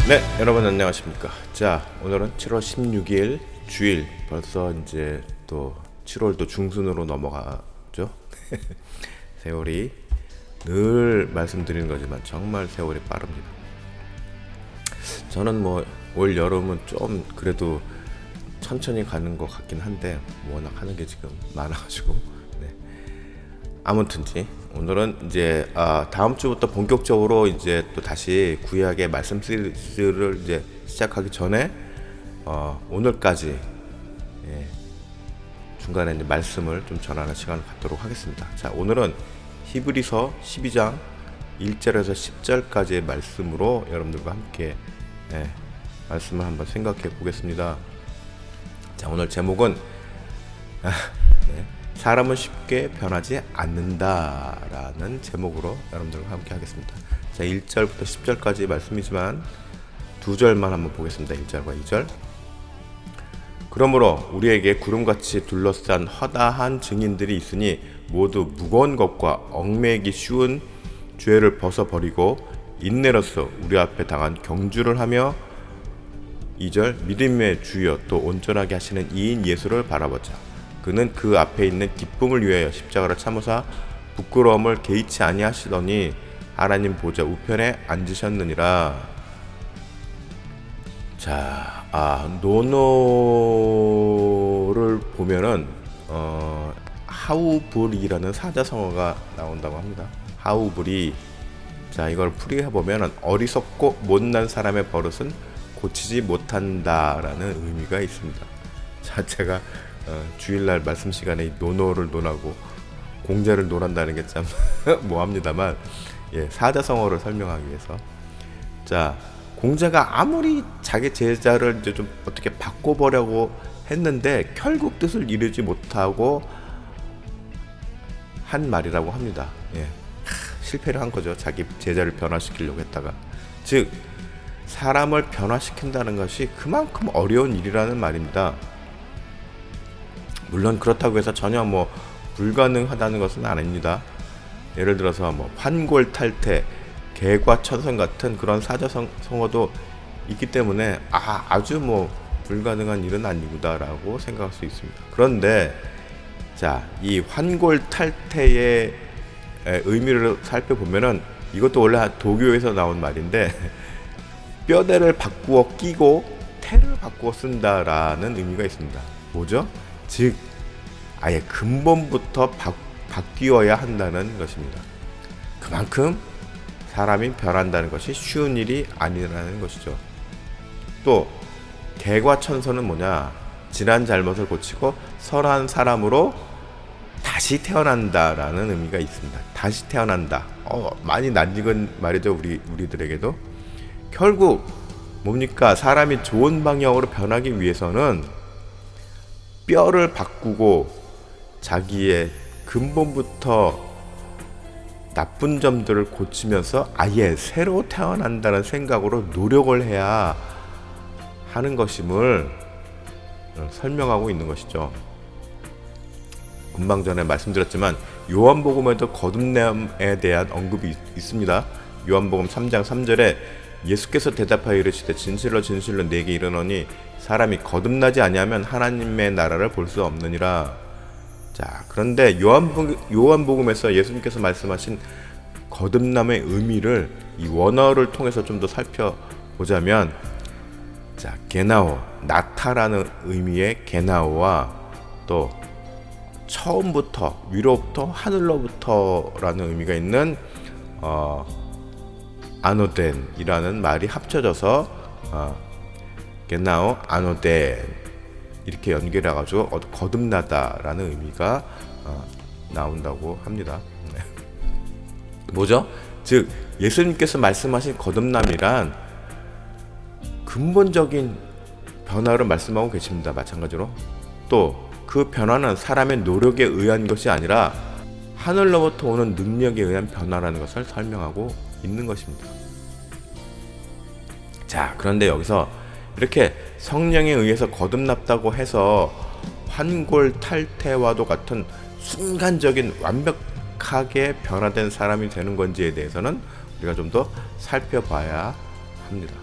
네, 여러분 안녕하십니까. 자, 오늘은 7월 16일 주일, 벌써 이제 또 7월도 중순으로 넘어가죠. 세월이 늘 말씀드리는 거지만 정말 세월이 빠릅니다. 저는 뭐 올 여름은 좀 그래도 천천히 가는 것 같긴 한데 워낙 하는 게 지금 많아가지고, 네. 아무튼지 오늘은 이제 다음 주부터 본격적으로 이제 또 다시 구약의 말씀 시리즈를 이제 시작하기 전에 오늘까지, 예, 중간에 이제 말씀을 좀 전하는 시간을 갖도록 하겠습니다. 자, 오늘은 히브리서 12장 1절에서 10절까지의 말씀으로 여러분들과 함께, 예, 말씀을 한번 생각해 보겠습니다. 자, 오늘 제목은 네, 사람은 쉽게 변하지 않는다라는 제목으로 여러분들과 함께 하겠습니다. 자, 1절부터 10절까지 말씀이지만 두 절만 한번 보겠습니다. 1절과 2절. 그러므로 우리에게 구름같이 둘러싼 허다한 증인들이 있으니 모두 무거운 것과 얽매이기 쉬운 죄를 벗어버리고 인내로써 우리 앞에 당한 경주를 하며 2절 믿음의 주여 또 온전하게 하시는 이인 예수를 바라보자. 그는 그 앞에 있는 기쁨을 위하여 십자가를 참으사 부끄러움을 개의치 아니하시더니 하나님 보좌 우편에 앉으셨느니라. 자, 노노를 보면은 하우불이라는 사자성어가 나온다고 합니다. 하우불이, 자, 이걸 풀이해 보면은 어리석고 못난 사람의 버릇은 고치지 못한다라는 의미가 있습니다. 자, 제가 주일날 말씀 시간에 노노를 논하고 공자를 논한다는 게 참 뭐합니다만, 예, 사자성어를 설명하기 위해서, 자, 공자가 아무리 자기 제자를 이제 좀 어떻게 바꿔보려고 했는데 결국 뜻을 이루지 못하고 한 말이라고 합니다. 예, 실패를 한 거죠. 자기 제자를 변화시키려고 했다가. 즉, 사람을 변화시킨다는 것이 그만큼 어려운 일이라는 말입니다. 물론 그렇다고 해서 전혀 뭐 불가능하다는 것은 아닙니다. 예를 들어서 뭐 환골탈태, 개과천선 같은 그런 사자성어도 있기 때문에 아주 뭐 불가능한 일은 아니구나라고 생각할 수 있습니다. 그런데 자, 이 환골탈태의 의미를 살펴보면은 이것도 원래 도교에서 나온 말인데 뼈대를 바꾸어 끼고 태를 바꾸어 쓴다라는 의미가 있습니다. 뭐죠? 즉, 아예 근본부터 바뀌어야 한다는 것입니다. 그만큼 사람이 변한다는 것이 쉬운 일이 아니라는 것이죠. 또 개과천선은 뭐냐? 지난 잘못을 고치고 선한 사람으로 다시 태어난다라는 의미가 있습니다. 다시 태어난다. 많이 낯익은 말이죠. 우리들에게도. 결국 뭡니까? 사람이 좋은 방향으로 변하기 위해서는 뼈를 바꾸고 자기의 근본부터 나쁜 점들을 고치면서 아예 새로 태어난다는 생각으로 노력을 해야 하는 것임을 설명하고 있는 것이죠. 금방 전에 말씀드렸지만 요한복음에도 거듭남에 대한 언급이 있습니다. 요한복음 3장 3절에 예수께서 대답하여 이르시되 진실로 진실로 내게 이르노니 사람이 거듭나지 아니하면 하나님의 나라를 볼 수 없느니라. 자, 그런데 요한복음에서 예수님께서 말씀하신 거듭남의 의미를 이 원어를 통해서 좀 더 살펴보자면, 자, 게나오, 나타라는 의미의 게나오와 또 처음부터, 위로부터, 하늘로부터라는 의미가 있는 아노덴이라는 말이 합쳐져서 게나오 아노데 이렇게 연결해가지고 거듭나다라는 의미가 나온다고 합니다. 네. 뭐죠? 즉 예수님께서 말씀하신 거듭남이란 근본적인 변화를 말씀하고 계십니다. 마찬가지로 또 그 변화는 사람의 노력에 의한 것이 아니라 하늘로부터 오는 능력에 의한 변화라는 것을 설명하고 있는 것입니다. 자, 그런데 여기서 이렇게 성령에 의해서 거듭났다고 해서 환골탈태와도 같은 순간적인 완벽하게 변화된 사람이 되는 건지에 대해서는 우리가 좀 더 살펴봐야 합니다.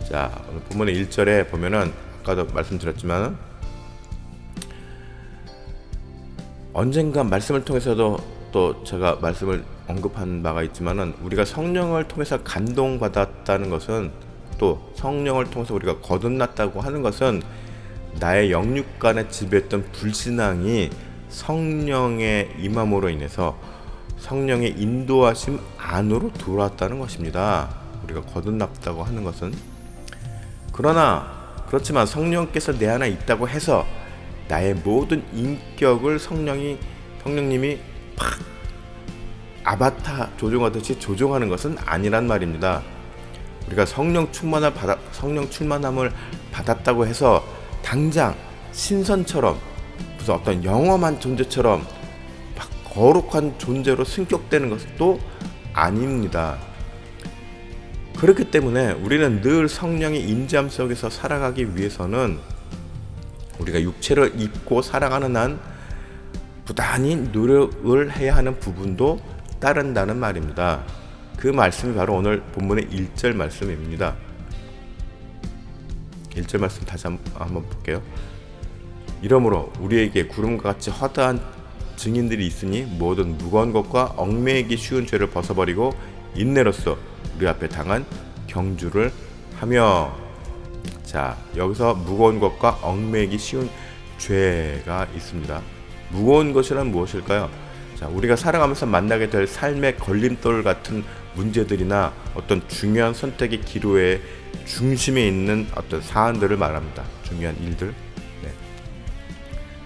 자, 오늘 본문의 1절에 보면은 아까도 말씀드렸지만 언젠가 말씀을 통해서도 또 제가 말씀을 언급한 바가 있지만은 우리가 성령을 통해서 감동받았다는 것은 또 성령을 통해서 우리가 거듭났다고 하는 것은 나의 영육간에 지배했던 불신앙이 성령의 임함으로 인해서 성령의 인도하심 안으로 들어왔다는 것입니다. 우리가 거듭났다고 하는 것은 그렇지만 성령께서 내 안에 있다고 해서 나의 모든 인격을 성령님이 팍 아바타 조종하듯이 조종하는 것은 아니란 말입니다. 우리가 성령 충만함을 받았다고 해서 당장 신선처럼 무슨 어떤 영험한 존재처럼 막 거룩한 존재로 승격되는 것도 아닙니다. 그렇기 때문에 우리는 늘 성령의 인자함 속에서 살아가기 위해서는 우리가 육체를 입고 살아가는 한 부단히 노력을 해야 하는 부분도 따른다는 말입니다. 그 말씀이 바로 오늘 본문의 1절 말씀입니다. 1절 말씀 다시 한번 볼게요. 이러므로 우리에게 구름과 같이 허다한 증인들이 있으니 모든 무거운 것과 얽매이기 쉬운 죄를 벗어버리고 인내로써 우리 앞에 당한 경주를 하며. 자, 여기서 무거운 것과 얽매이기 쉬운 죄가 있습니다. 무거운 것이란 무엇일까요? 자, 우리가 살아가면서 만나게 될 삶의 걸림돌 같은 문제들이나 어떤 중요한 선택의 기로의 중심에 있는 어떤 사안들을 말합니다. 중요한 일들. 네.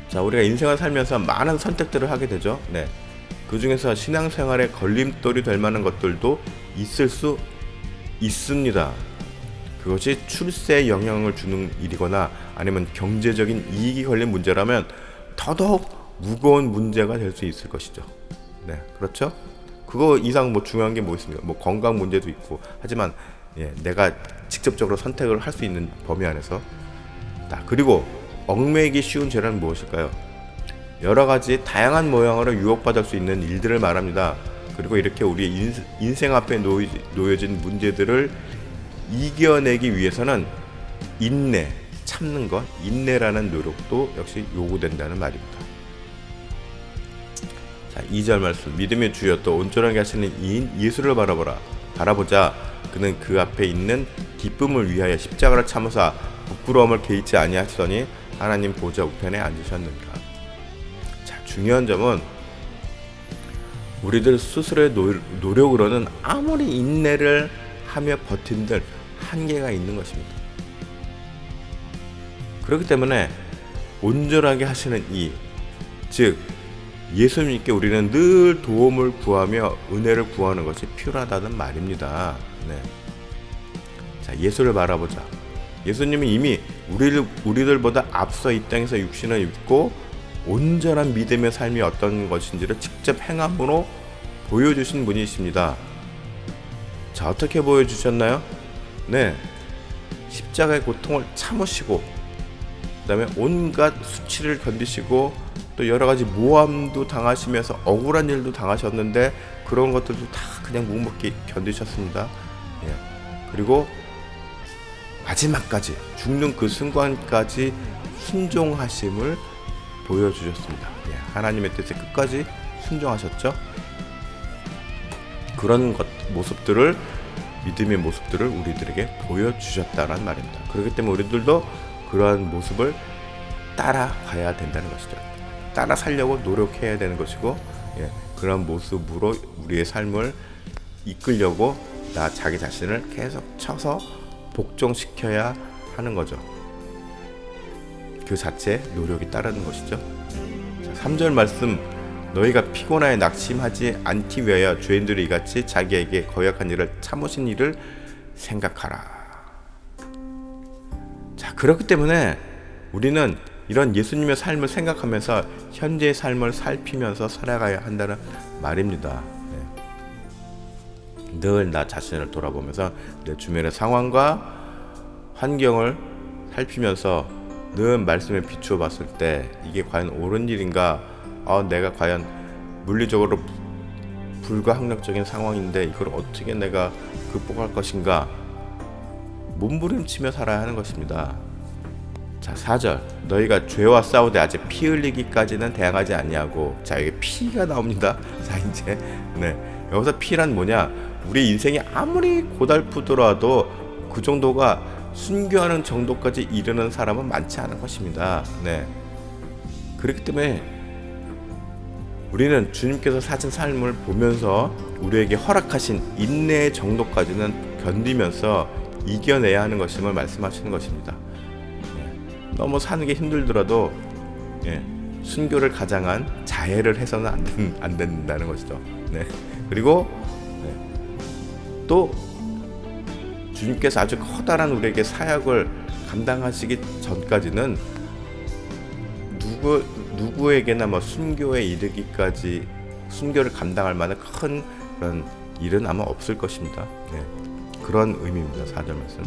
자, 우리가 인생을 살면서 많은 선택들을 하게 되죠. 네. 그 중에서 신앙생활에 걸림돌이 될 만한 것들도 있을 수 있습니다. 그것이 출세에 영향을 주는 일이거나 아니면 경제적인 이익이 걸린 문제라면 더더욱 무거운 문제가 될 수 있을 것이죠. 네, 그렇죠? 그거 이상 중요한 게 뭐 있습니까? 건강 문제도 있고 하지만 내가 직접적으로 선택을 할 수 있는 범위 안에서. 그리고 얽매이기 쉬운 죄는 무엇일까요? 여러 가지 다양한 모양으로 유혹받을 수 있는 일들을 말합니다. 그리고 이렇게 우리 인생 앞에 놓여진 문제들을 이겨내기 위해서는 인내, 참는 것, 인내라는 노력도 역시 요구된다는 말입니다. 자, 2절 말씀. 믿음의 주여 또 온전하게 하시는 이인 예수를 바라보자. 그는 그 앞에 있는 기쁨을 위하여 십자가를 참으사 부끄러움을 개의치 아니하시더니 하나님 보좌 우편에 앉으셨느니라. 자, 중요한 점은 우리들 스스로의 노력으로는 아무리 인내를 하며 버틴들 한계가 있는 것입니다. 그렇기 때문에 온전하게 하시는 이, 즉 예수님께 우리는 늘 도움을 구하며 은혜를 구하는 것이 필요하다는 말입니다. 네. 자, 예수를 바라보자. 예수님은 이미 우리들보다 앞서 이 땅에서 육신을 입고 온전한 믿음의 삶이 어떤 것인지를 직접 행함으로 보여주신 분이십니다. 자, 어떻게 보여주셨나요? 네, 십자가의 고통을 참으시고 그 다음에 온갖 수치를 견디시고 또 여러 가지 모함도 당하시면서 억울한 일도 당하셨는데 그런 것들도 다 그냥 묵묵히 견디셨습니다. 그리고 마지막까지 죽는 그 순간까지 순종하심을 보여주셨습니다. 하나님의 뜻에 끝까지 순종하셨죠. 그런 모습들을, 믿음의 모습들을 우리들에게 보여주셨다는 말입니다. 그렇기 때문에 우리들도 그러한 모습을 따라가야 된다는 것이죠. 따라 살려고 노력해야 되는 것이고, 그런 모습으로 우리의 삶을 이끌려고 자기 자신을 계속 쳐서 복종시켜야 하는 거죠. 그 자체에 노력이 따르는 것이죠. 자, 3절 말씀, 너희가 피곤하여 낙심하지 않기 위하여 죄인들이 이같이 자기에게 거역한 일을 참으신 일을 생각하라. 자, 그렇기 때문에 우리는 이런 예수님의 삶을 생각하면서 현재의 삶을 살피면서 살아가야 한다는 말입니다. 네. 늘 나 자신을 돌아보면서 내 주변의 상황과 환경을 살피면서 늘 말씀에 비추어 봤을 때 이게 과연 옳은 일인가, 내가 과연 물리적으로 불가항력적인 상황인데 이걸 어떻게 내가 극복할 것인가, 몸부림치며 살아야 하는 것입니다. 자, 4절, 너희가 죄와 싸우되 아직 피 흘리기까지는 대항하지 아니하고. 자, 이게 피가 나옵니다. 자, 이제 여기서 피란 뭐냐, 우리 인생이 아무리 고달프더라도 그 정도가 순교하는 정도까지 이르는 사람은 많지 않은 것입니다. 그렇기 때문에 우리는 주님께서 사신 삶을 보면서 우리에게 허락하신 인내의 정도까지는 견디면서 이겨내야 하는 것임을 말씀하시는 것입니다. 너무 사는 게 힘들더라도 순교를 가장한 자해를 해서는 안 된다는 것이죠. 그리고 또 주님께서 아주 커다란 우리에게 사역을 감당하시기 전까지는 누구에게나 순교에 이르기까지 순교를 감당할 만한 큰 그런 일은 아마 없을 것입니다. 그런 의미입니다. 4절 말씀.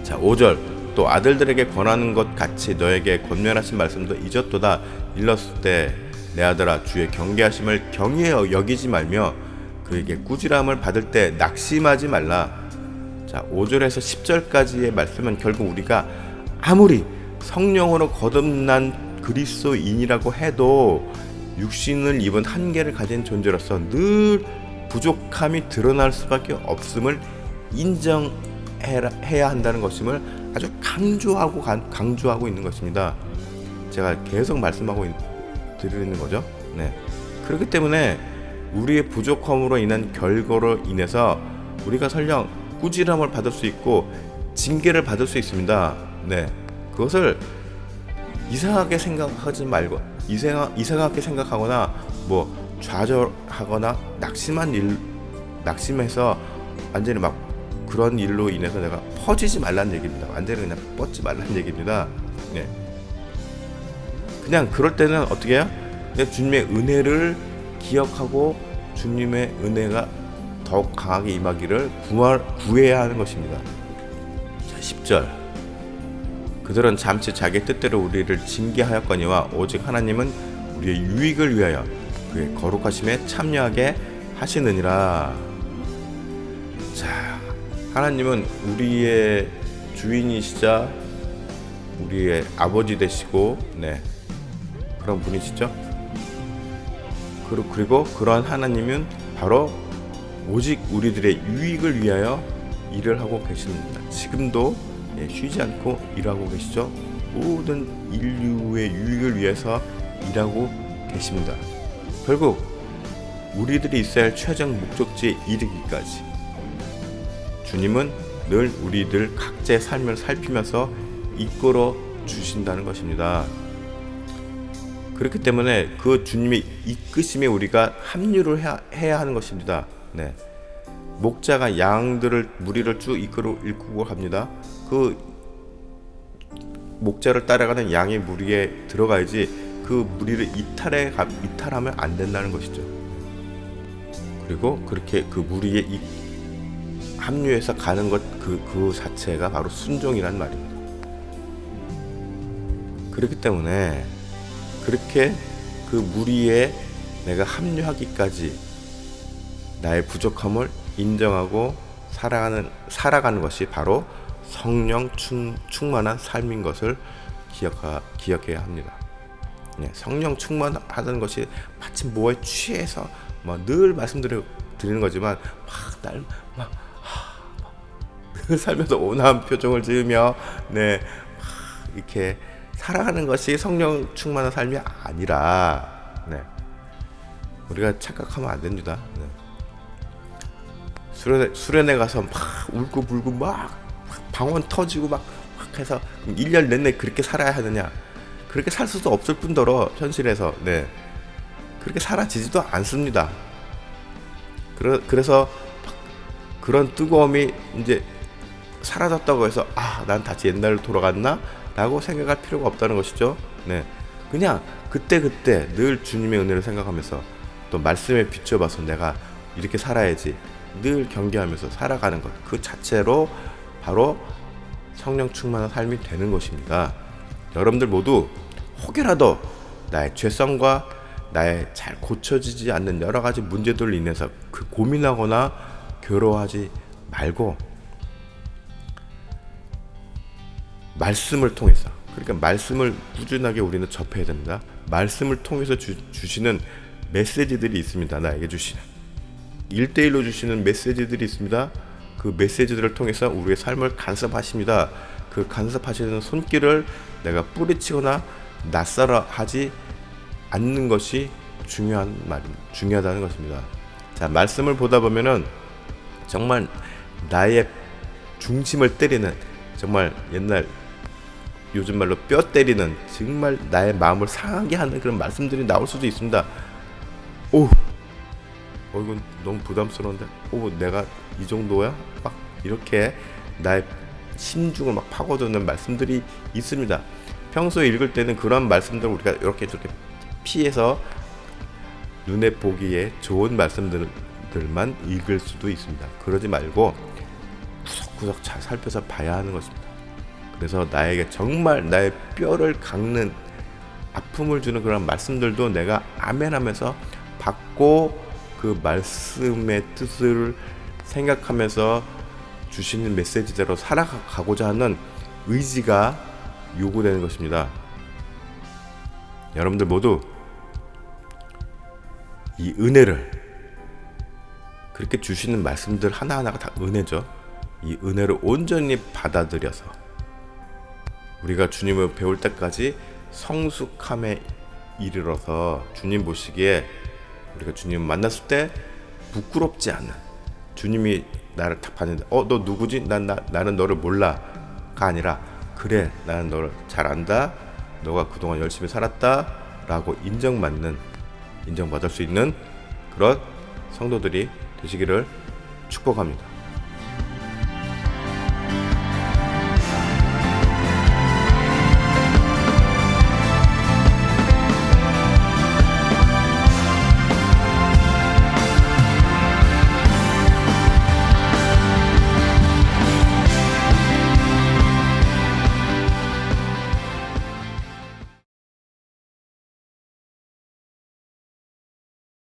자, 5절, 또 아들들에게 권하는 것 같이 너에게 권면하신 말씀도 잊었도다. 일렀을 때 내 아들아, 주의 경계하심을 경히 여기지 말며 그에게 꾸지람을 받을 때 낙심하지 말라. 자, 5절에서 10절까지의 말씀은 결국 우리가 아무리 성령으로 거듭난 그리스도인이라고 해도 육신을 입은 한계를 가진 존재로서 늘 부족함이 드러날 수밖에 없음을 인정해야 한다는 것임을 아주 강조하고 있는 것입니다. 제가 계속 말씀하고 드리는 거죠. 그렇기 때문에 우리의 부족함으로 인한 결과로 인해서 우리가 설령 꾸지람을 받을 수 있고 징계를 받을 수 있습니다. 그것을 이상하게 생각하지 말고 이상하게 생각하거나 좌절하거나 낙심해서 완전히 그런 일로 인해서 내가 퍼지지 말라는 얘기입니다. 완전히 그냥 뻗지 말라는 얘기입니다. 그냥 그럴 때는 어떻게 해요? 그냥 주님의 은혜를 기억하고 주님의 은혜가 더욱 강하게 임하기를 구해야 하는 것입니다. 자, 10절, 그들은 잠시 자기 뜻대로 우리를 징계하였거니와 오직 하나님은 우리의 유익을 위하여 그의 거룩하심에 참여하게 하시느니라. 자, 하나님은 우리의 주인이시자 우리의 아버지 되시고 그런 분이시죠. 그리고 그러한 하나님은 바로 오직 우리들의 유익을 위하여 일을 하고 계십니다. 지금도 쉬지 않고 일하고 계시죠. 모든 인류의 유익을 위해서 일하고 계십니다. 결국 우리들이 있어야 할 최종 목적지에 이르기까지 주님은 늘 우리들 각자의 삶을 살피면서 이끌어 주신다는 것입니다. 그렇기 때문에 그 주님의 이끄심에 우리가 합류를 해야 하는 것입니다. 목자가 무리를 쭉 이끌고 갑니다. 그 목자를 따라가는 양의 무리에 들어가야지 그 무리를 이탈하면 안 된다는 것이죠. 그리고 그렇게 그 무리에 합류해서 가는 것 그 자체가 바로 순종이란 말입니다. 그렇기 때문에 그렇게 그 무리에 내가 합류하기까지 나의 부족함을 인정하고 살아가는 것이 바로 성령 충만한 삶인 것을 기억해야 합니다. 성령 충만하다는 것이 마치 뭐에 취해서 늘 말씀드리는 거지만 늘 살면서 온화한 표정을 지으며 이렇게 살아가는 것이 성령 충만한 삶이 아니라 우리가 착각하면 안 됩니다. 수련회 가서 막 울고 불고 막 방언 터지고 막 해서 1년 내내 그렇게 살아야 하느냐? 그렇게 살 수도 없을 뿐더러 현실에서 그렇게 사라지지도 않습니다. 그래서 그런 뜨거움이 이제 사라졌다고 해서 난 다시 옛날로 돌아갔나? 라고 생각할 필요가 없다는 것이죠. 그냥 그때 늘 주님의 은혜를 생각하면서 또 말씀에 비춰봐서 내가 이렇게 살아야지 늘 경계하면서 살아가는 것, 그 자체로 바로 성령 충만한 삶이 되는 것입니다. 여러분들 모두 혹여라도 나의 죄성과 나의 잘 고쳐지지 않는 여러 가지 문제들로 인해서 고민하거나 괴로워하지 말고 말씀을 통해서, 그러니까 말씀을 꾸준하게 우리는 접해야 됩니다. 말씀을 통해서 주시는 메시지들이 있습니다. 나에게 주시는 1대1로 주시는 메시지들이 있습니다. 그 메시지들을 통해서 우리의 삶을 간섭하십니다. 그 간섭하시는 손길을 내가 뿌리치거나 낯설어 하지 않는 것이 중요하다는 것입니다. 자, 말씀을 보다 보면은 정말 나의 중심을 때리는, 정말 옛날 요즘 말로 뼈 때리는, 정말 나의 마음을 상하게 하는 그런 말씀들이 나올 수도 있습니다. 이건 너무 부담스러운데, 내가 이 정도야? 막 이렇게 나의 심중을 막 파고드는 말씀들이 있습니다. 평소에 읽을 때는 그런 말씀들을 우리가 이렇게 피해서 눈에 보기에 좋은 말씀들만 읽을 수도 있습니다. 그러지 말고 구석구석 잘 살펴서 봐야 하는 것입니다. 그래서 나에게 정말 나의 뼈를 깎는 아픔을 주는 그런 말씀들도 내가 아멘하면서 받고 그 말씀의 뜻을 생각하면서 주시는 메시지대로 살아가고자 하는 의지가 요구되는 것입니다. 여러분들 모두 이 은혜를, 그렇게 주시는 말씀들 하나하나가 다 은혜죠. 이 은혜를 온전히 받아들여서 우리가 주님을 배울 때까지 성숙함에 이르러서 주님 보시기에 우리가 주님 만났을 때 부끄럽지 않은, 주님이 나를 딱 봤는데 너 누구지? 나는 너를 몰라가 아니라, 그래 나는 너를 잘 안다, 너가 그동안 열심히 살았다 라고 인정받을 수 있는 그런 성도들이 되시기를 축복합니다.